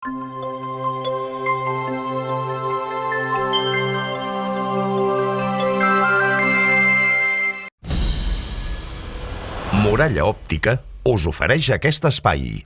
Muralla Òptica us ofereix aquest espai.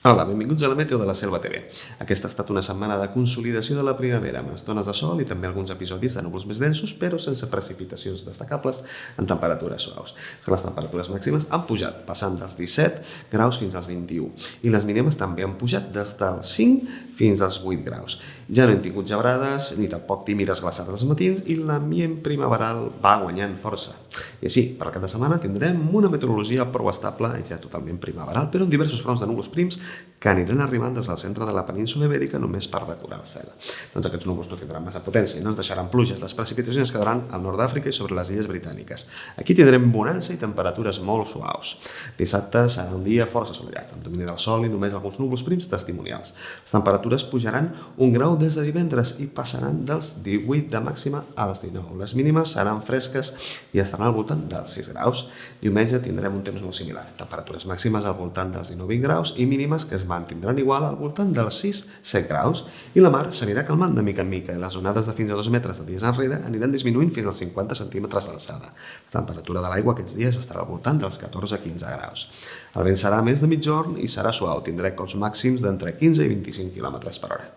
Hola, benvinguts a la Meteo de la Selva TV. Aquesta ha estat una setmana de consolidació de la primavera, amb estones de sol i també alguns episodis de núvols més densos, però sense precipitacions destacables en temperatures suaus. Les temperatures màximes han pujat, passant dels 17 graus fins als 21, i les mínimes també han pujat des dels 5 fins als 8 graus. Ja no hem tingut gebrades ni tampoc tímides glaçades als matins i l'ambient primaveral va guanyant força. I així, per aquesta setmana tindrem una meteorologia prou estable, ja totalment primaveral, però amb diversos fronts de núvols prims que aniran arribant des del centre de la península ibèrica només per decorar el cel. Doncs aquests núvols no tindran massa potència i no ens deixaran pluges. Les precipitacions quedaran al nord d'Àfrica i sobre les illes britàniques. Aquí tindrem bonança i temperatures molt suaus. Dissabte serà un dia força assolellat, amb domini del sol i només alguns núvols prims testimonials. Les temperatures pujaran un grau des de divendres i passaran dels 18 de màxima als 19. Les mínimes seran fresques i estaran al voltant dels 6 graus. Diumenge tindrem un temps molt similar. Temperatures màximes al voltant dels 19-20 graus i mínimes que es mantindran igual al voltant dels 6-7 graus, i la mar s'anirà calmant de mica en mica i les onades de fins a 2 metres de dies enrere aniran disminuint fins als 50 centímetres d'alçada. La temperatura de l'aigua aquests dies estarà al voltant dels 14-15 graus. El vent serà més de migjorn i serà suau, tindrà cops màxims d'entre 15 i 25 km per hora.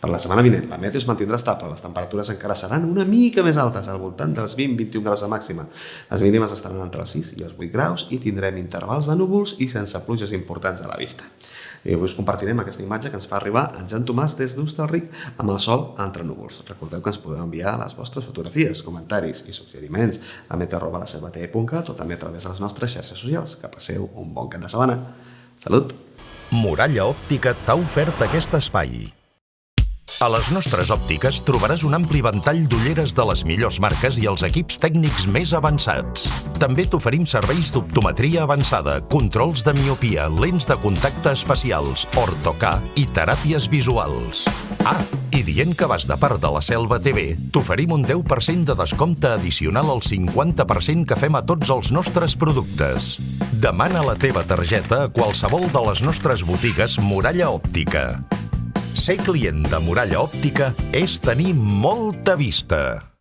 Per la setmana vinent, la meteo es mantindrà estable, les temperatures encara seran una mica més altes, al voltant dels 20-21 graus de màxima. Les mínimes estaran entre els 6 i els 8 graus i tindrem intervals de núvols i sense pluges importants a la vista. I avui us compartirem aquesta imatge que ens fa arribar en Jan Tomàs des d'Hostalric amb el sol entre núvols. Recordeu que ens podeu enviar les vostres fotografies, comentaris i suggeriments a meteo@laselvatv.cat o també a través de les nostres xarxes socials. Que passeu un bon cap de setmana. Salut! Muralla Òptica t'ha ofert aquest espai. A les nostres òptiques trobaràs un ampli ventall d'ulleres de les millors marques i els equips tècnics més avançats. També t'oferim serveis d'optometria avançada, controls de miopia, lents de contacte especials, ortocà i teràpies visuals. Ah, i dient que vas de part de la Selva TV, t'oferim un 10% de descompte addicional al 50% que fem a tots els nostres productes. Demana la teva targeta a qualsevol de les nostres botigues Muralla Òptica. Ser client de Muralla Òptica és tenir molta vista.